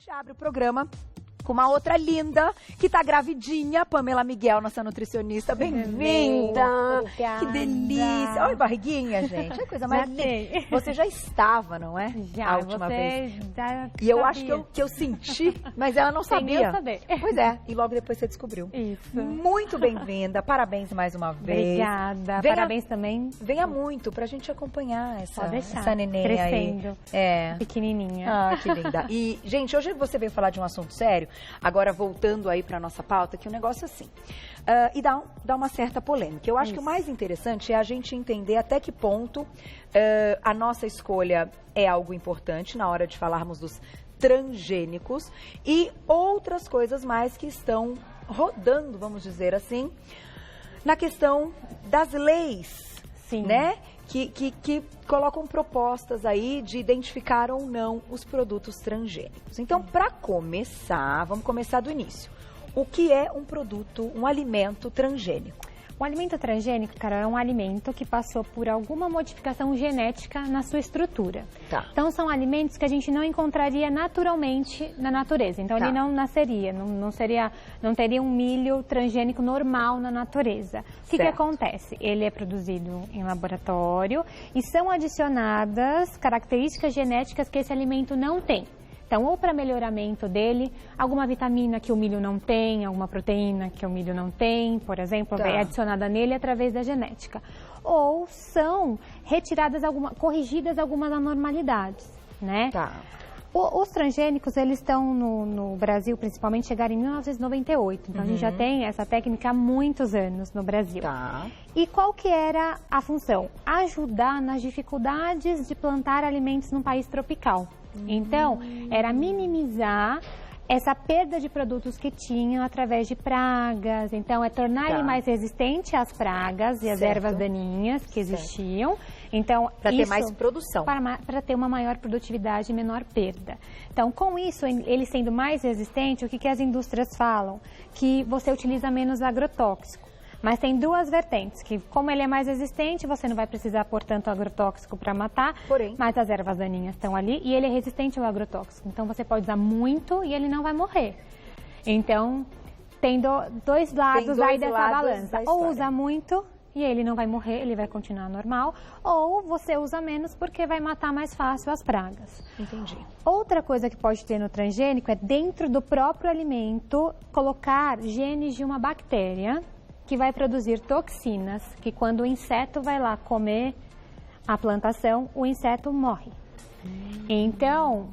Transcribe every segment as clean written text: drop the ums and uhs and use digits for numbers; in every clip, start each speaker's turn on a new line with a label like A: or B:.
A: gente abre o programa com uma outra linda, que tá gravidinha, Pamela Miguel, nossa nutricionista. Bem-vinda! Que delícia! Olha a barriguinha, gente. É a coisa mais linda. Você já estava, não é?
B: Já,
A: a última vez.
B: Já
A: e eu acho que eu senti, mas ela não sabia.
B: Eu saber.
A: Pois é, e logo depois você descobriu.
B: Isso.
A: Muito bem-vinda, parabéns mais uma vez.
B: Obrigada, parabéns também.
A: Venha muito pra gente acompanhar essa neném
B: crescendo,
A: aí.
B: Pequenininha.
A: Ah, que linda. E, gente, hoje você veio falar de um assunto sério, agora voltando aí pra nossa pauta, que o negócio é assim, e dá uma certa polêmica. Eu acho que o mais interessante é a gente entender até que ponto a nossa escolha é algo importante na hora de falarmos dos transgênicos e outras coisas mais que estão rodando, vamos dizer assim, na questão das leis,
B: Sim.
A: né? Que colocam propostas aí de identificar ou não os produtos transgênicos. Então, para começar, vamos começar do início. O que é um produto, um alimento transgênico?
B: O alimento transgênico, Carol, é um alimento que passou por alguma modificação genética na sua estrutura.
A: Tá.
B: Então, são alimentos que a gente não encontraria naturalmente na natureza. Então, ele não nasceria, não teria um milho transgênico normal na natureza. O que acontece? Ele é produzido em laboratório e são adicionadas características genéticas que esse alimento não tem. Então, ou para melhoramento dele, alguma vitamina que o milho não tem, alguma proteína que o milho não tem, por exemplo, é adicionada nele através da genética. Ou são retiradas, corrigidas algumas anormalidades, né?
A: Tá.
B: Os transgênicos, eles estão no Brasil, principalmente, chegaram em 1998. Então, a gente já tem essa técnica há muitos anos no Brasil.
A: Tá.
B: E qual que era a função? Ajudar nas dificuldades de plantar alimentos num país tropical. Então, era minimizar essa perda de produtos que tinham através de pragas. Então, é tornar ele mais resistente às pragas e às ervas daninhas que existiam. Então,
A: para ter mais produção.
B: Para ter uma maior produtividade e menor perda. Então, com isso, ele sendo mais resistente, o que as indústrias falam? Que você utiliza menos agrotóxico. Mas tem duas vertentes, que como ele é mais resistente, você não vai precisar pôr tanto agrotóxico para matar, mas as ervas daninhas estão ali e ele é resistente ao agrotóxico. Então você pode usar muito e ele não vai morrer. Então tem dois lados aí dessa balança. Ou usa muito e ele não vai morrer, ele vai continuar normal, ou você usa menos porque vai matar mais fácil as pragas.
A: Entendi.
B: Outra coisa que pode ter no transgênico é dentro do próprio alimento colocar genes de uma bactéria que vai produzir toxinas, que quando o inseto vai lá comer a plantação, o inseto morre. Então,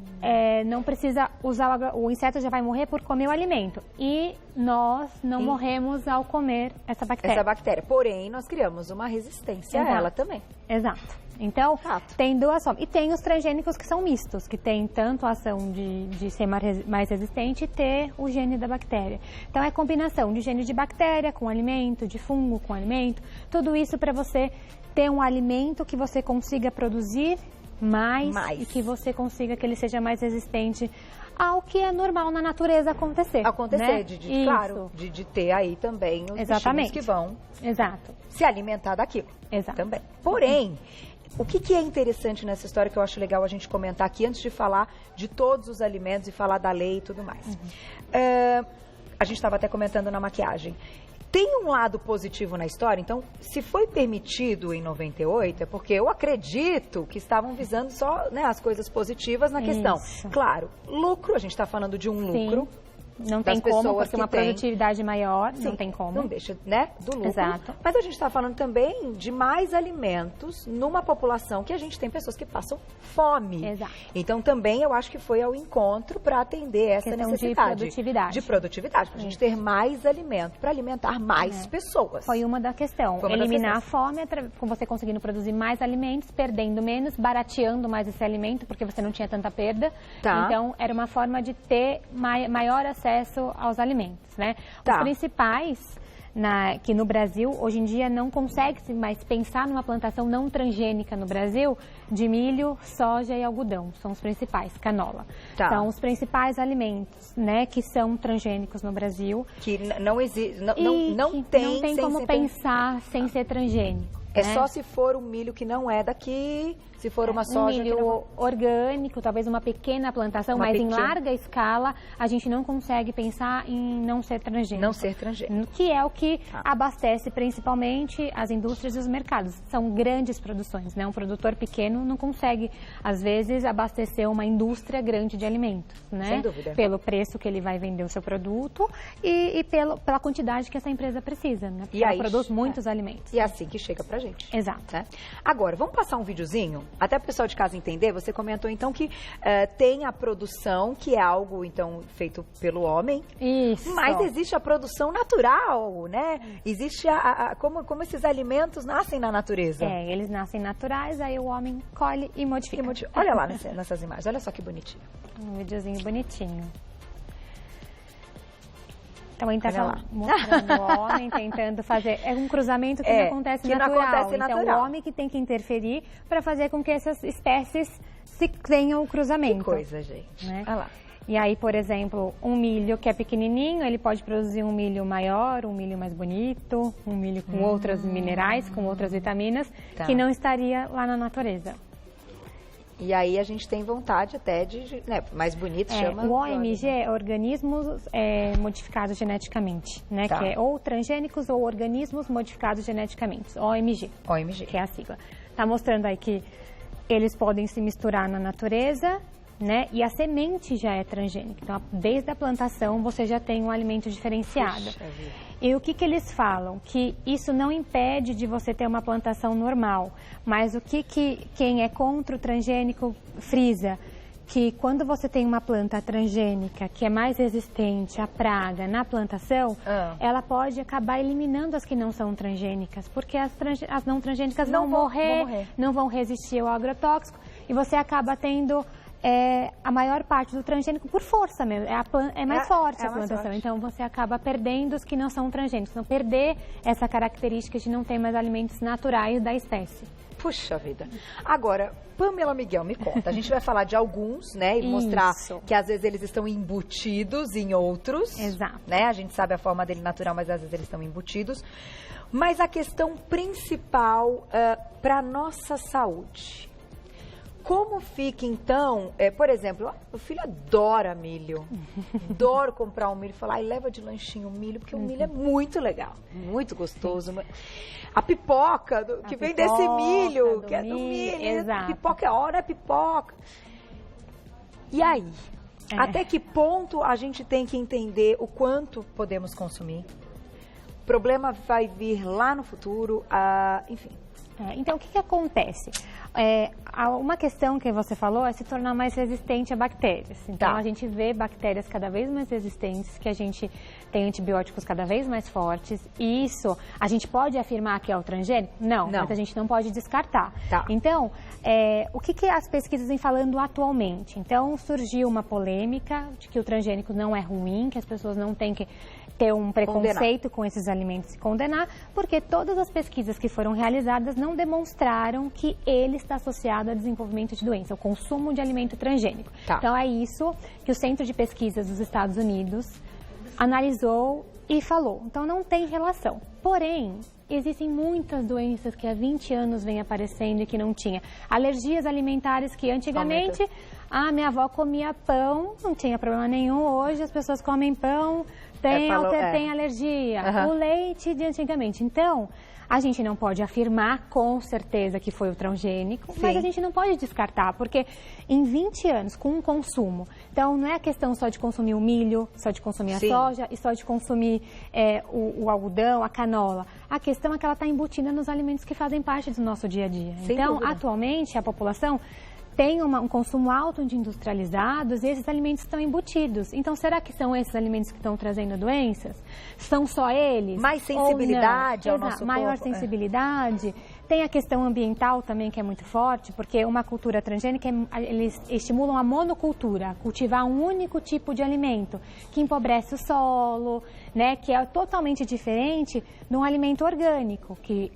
B: não precisa usar, o inseto já vai morrer por comer o alimento. E nós não morremos ao comer essa bactéria.
A: Porém, nós criamos uma resistência a ela também.
B: Exato. Então, tem duas formas. E tem os transgênicos que são mistos, que tem tanto a ação de ser mais resistente e ter o gene da bactéria. Então, é combinação de gene de bactéria com alimento, de fungo com alimento. Tudo isso para você ter um alimento que você consiga produzir mais e que você consiga que ele seja mais resistente ao que é normal na natureza acontecer. Né?
A: Claro, de ter aí também os bichinhos que vão se alimentar daquilo. Também. Porém, o que é interessante nessa história que eu acho legal a gente comentar aqui, antes de falar de todos os alimentos e falar da lei e tudo mais. A gente estava até comentando na maquiagem. Tem um lado positivo na história, então, se foi permitido em 98, é porque eu acredito que estavam visando só as coisas positivas na questão. Claro, lucro, a gente está falando de um lucro.
B: Não tem como, porque uma produtividade maior, não tem como.
A: Não deixa, do lucro. Mas a gente está falando também de mais alimentos numa população que a gente tem pessoas que passam fome. Então, também eu acho que foi ao encontro para atender essa necessidade. De produtividade. Para a gente ter mais alimento, para alimentar mais pessoas.
B: Foi uma da questão. Eliminar a fome, com você conseguindo produzir mais alimentos, perdendo menos, barateando mais esse alimento, porque você não tinha tanta perda. Então, era uma forma de ter maior acesso aos alimentos, né? Os principais, que no Brasil, hoje em dia, não consegue mais pensar numa plantação não transgênica no Brasil, de milho, soja e algodão. São os principais, canola. São os principais alimentos, né, que são transgênicos no Brasil.
A: Que não existe, não tem
B: como pensar sem ser transgênico.
A: É só se for um milho que não é daqui, se for uma soja...
B: Um milho orgânico, talvez uma pequena plantação, mas em larga escala, a gente não consegue pensar em não ser transgênico.
A: Não ser transgênico.
B: Que é o que abastece principalmente as indústrias e os mercados. São grandes produções, né? Um produtor pequeno não consegue, às vezes, abastecer uma indústria grande de alimentos, né?
A: Sem dúvida.
B: Pelo preço que ele vai vender o seu produto e pela quantidade que essa empresa precisa, né? Porque ela produz muitos alimentos.
A: E é assim que chega pra gente.
B: Exato.
A: Né? Agora, vamos passar um videozinho? Até para o pessoal de casa entender, você comentou então que tem a produção, que é algo então feito pelo homem.
B: Isso.
A: Mas existe a produção natural, né? Existe como esses alimentos nascem na natureza.
B: Eles nascem naturais, aí o homem colhe e modifica.
A: Olha lá nessas imagens, olha só que bonitinho.
B: Um videozinho bonitinho. Então, ele está mostrando o homem tentando fazer... É um cruzamento que não acontece natural.
A: Não acontece natural.
B: Então, o homem que tem que interferir para fazer com que essas espécies tenham o cruzamento.
A: Que coisa, gente.
B: Né?
A: Olha lá.
B: E aí, por exemplo, um milho que é pequenininho, ele pode produzir um milho maior, um milho mais bonito, um milho com outros minerais, com outras vitaminas, que não estaria lá na natureza.
A: E aí a gente tem vontade até de, né, mais bonito, chama...
B: O OMG é organismos modificados geneticamente, né? Que é ou transgênicos ou organismos modificados geneticamente, OMG.
A: OMG.
B: Que é a sigla. Está mostrando aí que eles podem se misturar na natureza, né? E a semente já é transgênica. Então, desde a plantação, você já tem um alimento diferenciado. E o que eles falam? Que isso não impede de você ter uma plantação normal. Mas o que quem é contra o transgênico frisa? Que quando você tem uma planta transgênica que é mais resistente à praga na plantação, ela pode acabar eliminando as que não são transgênicas. Porque as não transgênicas vão morrer, não vão resistir ao agrotóxico. E você acaba tendo... a maior parte do transgênico por força mesmo, é mais forte a plantação, então você acaba perdendo os que não são transgênicos, então perder essa característica de não ter mais alimentos naturais da espécie.
A: Puxa vida. Agora, Pamela Miguel, me conta, a gente vai falar de alguns, né, e mostrar que às vezes eles estão embutidos em outros.
B: Exato.
A: Né, a gente sabe a forma dele natural, mas às vezes eles estão embutidos. Mas a questão principal para a nossa saúde... Como fica, então, por exemplo, meu filho adora milho, adoro comprar um milho e falar, leva de lanchinho o milho, porque o milho é muito legal, muito gostoso. A pipoca, que vem desse milho, que é do milho,
B: exato.
A: Pipoca é hora, é pipoca. E aí, até que ponto a gente tem que entender o quanto podemos consumir? O problema vai vir lá no futuro, enfim.
B: Então, o que acontece? Uma questão que você falou é se tornar mais resistente a bactérias. Então, a gente vê bactérias cada vez mais resistentes, que a gente tem antibióticos cada vez mais fortes. E isso, a gente pode afirmar que é o transgênico? Não, mas a gente não pode descartar. Então, o que as pesquisas vêm falando atualmente? Então, surgiu uma polêmica de que o transgênico não é ruim, que as pessoas não têm que ter um preconceito com esses alimentos e condenar, porque todas as pesquisas que foram realizadas não demonstraram que ele está associado a desenvolvimento de doença, o consumo de alimento transgênico. Então é isso que o Centro de Pesquisas dos Estados Unidos analisou e falou. Então não tem relação. Porém, existem muitas doenças que há 20 anos vêm aparecendo e que não tinha. Alergias alimentares que antigamente, minha avó comia pão, não tinha problema nenhum. Hoje as pessoas comem pão, tem alergia. O leite de antigamente. Então, a gente não pode afirmar com certeza que foi o transgênico, mas a gente não pode descartar, porque em 20 anos, com um consumo, então não é a questão só de consumir o milho, só de consumir a soja e só de consumir o algodão, a canola. A questão é que ela está embutida nos alimentos que fazem parte do nosso dia a dia. Então, atualmente, a população tem um consumo alto de industrializados e esses alimentos estão embutidos. Então, será que são esses alimentos que estão trazendo doenças? São só eles?
A: Mais sensibilidade ao nosso corpo?
B: Maior sensibilidade. Tem a questão ambiental também, que é muito forte, porque uma cultura transgênica, eles estimulam a monocultura, cultivar um único tipo de alimento, que empobrece o solo, né, que é totalmente diferente de um alimento orgânico, que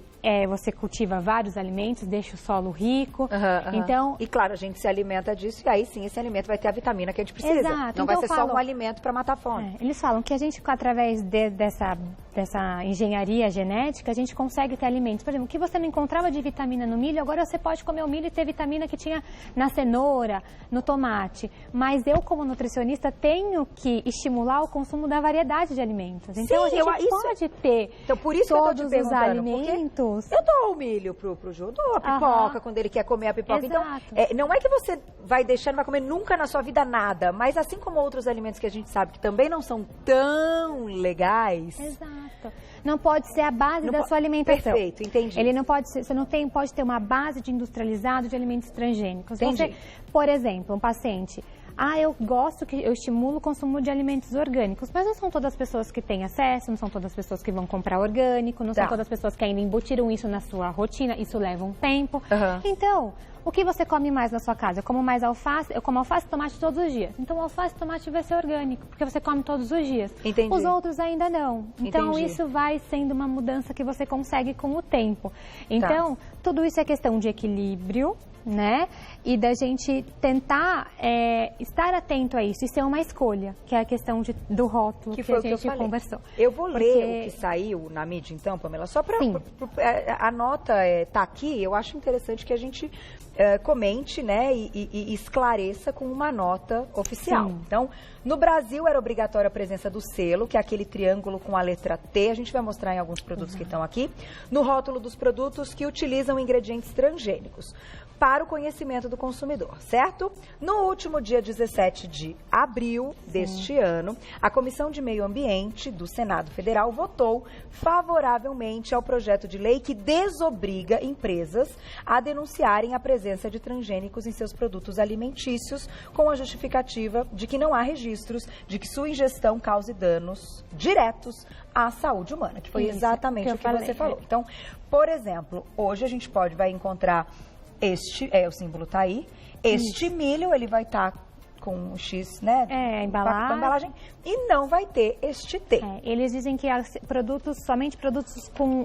B: você cultiva vários alimentos, deixa o solo rico. Então,
A: e claro, a gente se alimenta disso e aí sim esse alimento vai ter a vitamina que a gente precisa.
B: Exato.
A: Não vai ser só um alimento para matar a fome.
B: Eles falam que a gente, através dessa engenharia genética, a gente consegue ter alimentos. Por exemplo, o que você não encontrava de vitamina no milho, agora você pode comer o milho e ter vitamina que tinha na cenoura, no tomate. Mas eu, como nutricionista, tenho que estimular o consumo da variedade de alimentos. Então, a gente pode ter
A: por isso
B: todos os alimentos.
A: Eu dou o milho pro Ju, dou a pipoca quando ele quer comer a pipoca.
B: Exato.
A: Então, não é que você vai deixar, não vai comer nunca na sua vida nada, mas assim como outros alimentos que a gente sabe que também não são tão legais.
B: Exato. Não pode ser a base da sua alimentação.
A: Perfeito, entendi.
B: Ele não pode ser, pode ter uma base de industrializado de alimentos transgênicos.
A: Entendi.
B: Por exemplo, um paciente... eu estimulo o consumo de alimentos orgânicos, mas não são todas as pessoas que têm acesso, não são todas as pessoas que vão comprar orgânico, não são todas as pessoas que ainda embutiram isso na sua rotina, isso leva um tempo. Então, o que você come mais na sua casa? Eu como mais alface, eu como alface e tomate todos os dias. Então, alface e tomate vai ser orgânico, porque você come todos os dias.
A: Entendi.
B: Os outros ainda não. Então, isso vai sendo uma mudança que você consegue com o tempo. Então, tudo isso é questão de equilíbrio, né? E da gente tentar estar atento a isso e ser uma escolha, que é a questão do rótulo que a gente conversou.
A: Eu vou ler o que saiu na mídia então, Pamela, só para a nota tá aqui, eu acho interessante que a gente comente, né, e esclareça com uma nota oficial. Sim. Então, no Brasil era obrigatória a presença do selo, que é aquele triângulo com a letra T, a gente vai mostrar em alguns produtos que estão aqui, no rótulo dos produtos que utilizam ingredientes transgênicos, para o conhecimento do consumidor, certo? No último dia 17 de abril deste ano, a Comissão de Meio Ambiente do Senado Federal votou favoravelmente ao projeto de lei que desobriga empresas a denunciarem a presença de transgênicos em seus produtos alimentícios, com a justificativa de que não há registros de que sua ingestão cause danos diretos à saúde humana, que foi exatamente o que você falou. Então, por exemplo, hoje a gente vai encontrar o símbolo tá aí, milho, ele vai estar com um X, né?
B: A embalagem.
A: E não vai ter este T.
B: Eles dizem que somente produtos com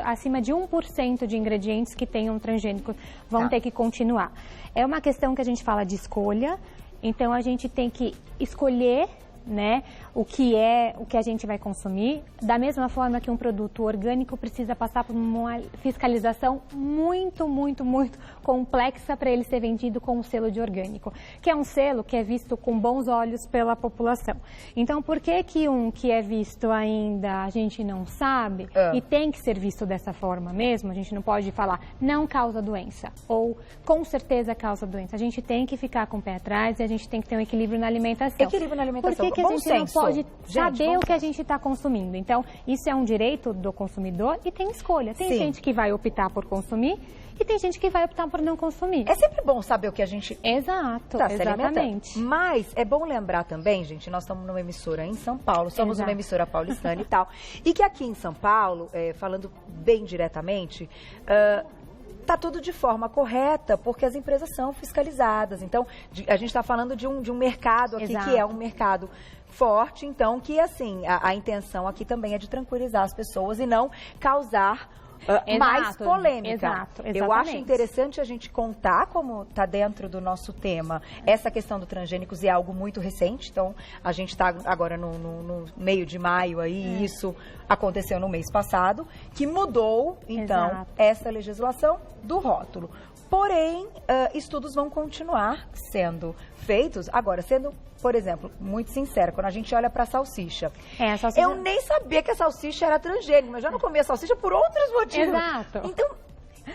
B: acima de 1% de ingredientes que tenham transgênicos vão ter que continuar. É uma questão que a gente fala de escolha, então a gente tem que escolher, né, o que a gente vai consumir, da mesma forma que um produto orgânico precisa passar por uma fiscalização muito, muito, muito complexa para ele ser vendido com um selo de orgânico, que é um selo que é visto com bons olhos pela população. Então, por que um que é visto ainda a gente não sabe e tem que ser visto dessa forma mesmo? A gente não pode falar, não causa doença, ou com certeza causa doença. A gente tem que ficar com o pé atrás e a gente tem que ter um equilíbrio na alimentação.
A: Equilíbrio na alimentação.
B: Que a gente não pode saber o que a gente está consumindo. Então, isso é um direito do consumidor e tem escolha. Tem gente que vai optar por consumir e tem gente que vai optar por não consumir.
A: É sempre bom saber o que a gente
B: exatamente.
A: Mas é bom lembrar também, gente, nós estamos numa emissora em São Paulo, somos uma emissora paulistana e tal. E que aqui em São Paulo, falando bem diretamente, está tudo de forma correta, porque as empresas são fiscalizadas. Então, a gente está falando de um mercado aqui que é um mercado forte, então, que assim, a intenção aqui também é de tranquilizar as pessoas e não causar mais polêmica. Eu acho interessante a gente contar, como está dentro do nosso tema, essa questão do transgênicos, e é algo muito recente. Então, a gente está agora no meio de maio aí, isso aconteceu no mês passado, que mudou, então, essa legislação do rótulo. Porém, estudos vão continuar sendo feitos, agora, sendo, por exemplo, muito sincera, quando a gente olha para a salsicha, eu nem sabia que a salsicha era transgênica, mas já não comia salsicha por outros motivos. Então,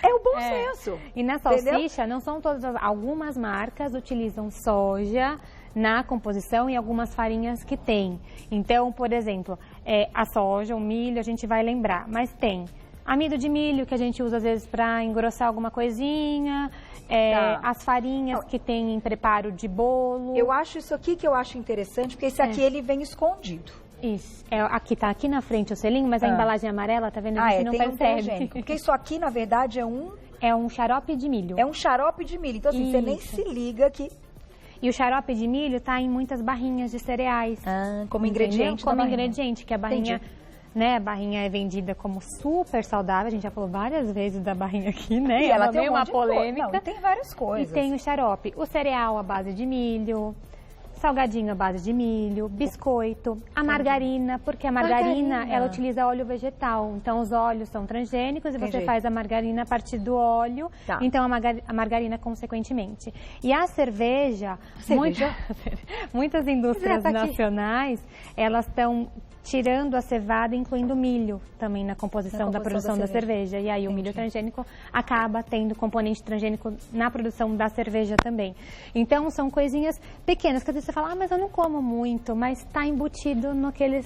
A: é o bom senso.
B: E na salsicha, não são todas, algumas marcas utilizam soja na composição e algumas farinhas que tem. Então, por exemplo, a soja, o milho, a gente vai lembrar, mas tem amido de milho, que a gente usa às vezes para engrossar alguma coisinha, as farinhas que tem em preparo de bolo.
A: Eu acho isso aqui que eu acho interessante, porque esse aqui ele vem escondido.
B: Isso. Aqui tá aqui na frente o selinho, mas a embalagem amarela, tá vendo? A gente não percebe.
A: Porque isso aqui, na verdade,
B: é um xarope de milho.
A: É um xarope de milho. Então, assim, você nem se liga que...
B: E o xarope de milho tá em muitas barrinhas de cereais.
A: Como ingrediente.
B: Como ingrediente, que a barrinha... né? A barrinha é vendida como super saudável, a gente já falou várias vezes da barrinha aqui, né?
A: E ela tem
B: uma polêmica.
A: Não, tem várias coisas.
B: E tem o xarope, o cereal à base de milho, salgadinho à base de milho, biscoito, a margarina, porque a margarina, ela utiliza óleo vegetal. Então, os óleos são transgênicos e você faz a margarina a partir do óleo. Tá. Então, a margarina consequentemente. E a cerveja? Muitas indústrias nacionais, elas estão tirando a cevada, incluindo milho também na composição da produção da cerveja. E aí o milho transgênico acaba tendo componente transgênico na produção da cerveja também. Então são coisinhas pequenas, que às vezes você fala, mas eu não como muito, mas está embutido naqueles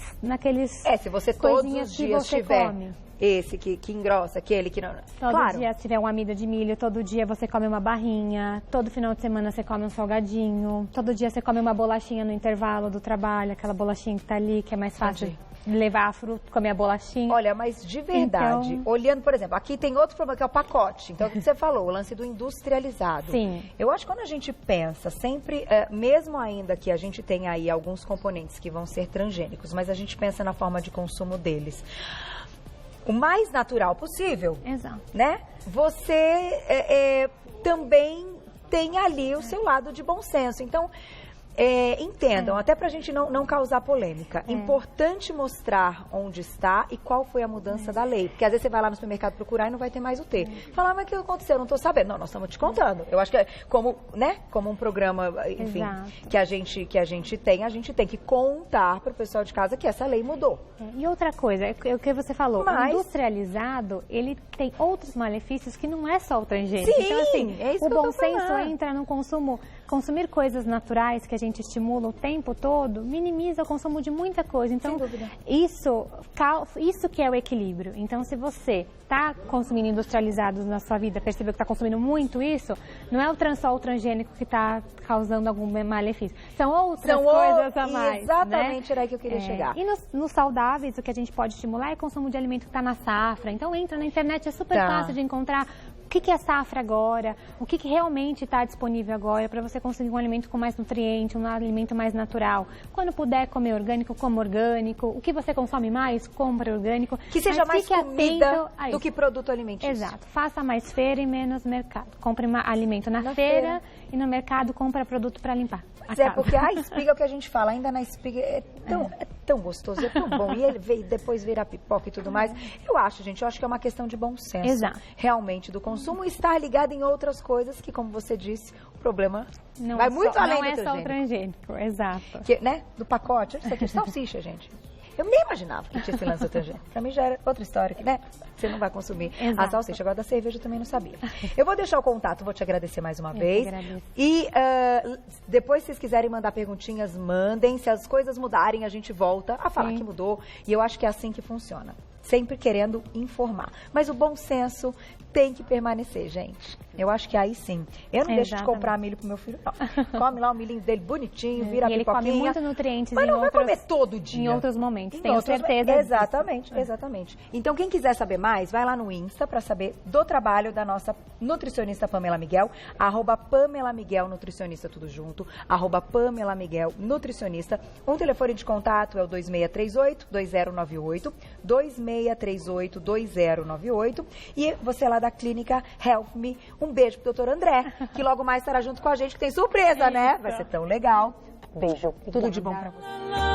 A: se você todos os dias tiver esse que engrossa, aquele que não...
B: Todo dia, se tiver um amido de milho, todo dia você come uma barrinha, todo final de semana você come um salgadinho, todo dia você come uma bolachinha no intervalo do trabalho, aquela bolachinha que tá ali, que é mais fácil levar a fruta, comer a bolachinha.
A: Olha, mas de verdade, então, olhando, por exemplo, aqui tem outro problema, que é o pacote. Então, o que você falou, o lance do industrializado.
B: Sim.
A: Eu acho que quando a gente pensa, sempre, mesmo ainda que a gente tenha aí alguns componentes que vão ser transgênicos, mas a gente pensa na forma de consumo deles, o mais natural possível.
B: Exato.
A: Né? Você também tem ali o seu lado de bom senso. Então, entendam, até pra gente não causar polêmica, importante mostrar onde está e qual foi a mudança da lei. Porque às vezes você vai lá no supermercado procurar e não vai ter mais o T. Falar, mas o que aconteceu? Eu não tô sabendo. Não, nós estamos te contando. Eu acho que como um programa, enfim, que a gente tem que contar pro pessoal de casa que essa lei mudou.
B: E outra coisa, é o que você falou, o industrializado, ele tem outros malefícios que não é só o transgênico.
A: Sim,
B: então, assim,
A: é isso
B: o bom senso entra no consumir coisas naturais que a gente estimula o tempo todo, minimiza o consumo de muita coisa. Então, isso que é o equilíbrio. Então, se você está consumindo industrializados na sua vida, percebeu que está consumindo muito isso, não é o só o transgênico que está causando algum malefício. São outras coisas a mais.
A: Exatamente, era aí que eu queria chegar.
B: E nos saudáveis, o que a gente pode estimular é o consumo de alimento que está na safra. Então, entra na internet, é super fácil de encontrar o que é safra agora, o que realmente está disponível agora para você conseguir um alimento com mais nutriente, um alimento mais natural. Quando puder comer orgânico, coma orgânico. O que você consome mais, compra orgânico.
A: Que seja mais comida do que produto alimentício.
B: Exato. Faça mais feira e menos mercado. Compre alimento na feira e no mercado compra produto para limpar.
A: Porque a espiga é o que a gente fala, ainda na espiga é tão gostoso, é tão bom. E ele depois vira pipoca e tudo mais. Eu acho que é uma questão de bom senso.
B: Exato.
A: Realmente do consumo estar ligado em outras coisas que, como você disse, o problema vai muito além do transgênico.
B: Não é só o transgênico, exato.
A: Do pacote, isso aqui é salsicha, gente. Eu nem imaginava que tinha esse lance do transgênico. Pra mim já era outra história, que você não vai consumir a salsicha. Agora da cerveja eu também não sabia. Eu vou deixar o contato, vou te agradecer mais uma vez. E depois, se vocês quiserem mandar perguntinhas, mandem. Se as coisas mudarem, a gente volta a falar que mudou. E eu acho que é assim que funciona. Sempre querendo informar. Mas o bom senso tem que permanecer, gente. Eu acho que aí sim. Eu não deixo de comprar milho pro meu filho, não. Come lá o milhinho dele bonitinho, vira a pipoquinha.
B: Ele come muito nutrientes
A: mas não vai comer todo dia.
B: Em outros momentos, tenho certeza.
A: Exatamente. Então, quem quiser saber mais, vai lá no Insta para saber do trabalho da nossa nutricionista Pamela Miguel, @Pamela Miguel Nutricionista, tudo junto, @Pamela Miguel Nutricionista. Um telefone de contato é o 2638-2098, 2638-2098. E você lá da clínica Help Me. Um beijo pro doutor André, que logo mais estará junto com a gente, que tem surpresa, né? Vai ser tão legal. Beijo. Tudo de bom pra você.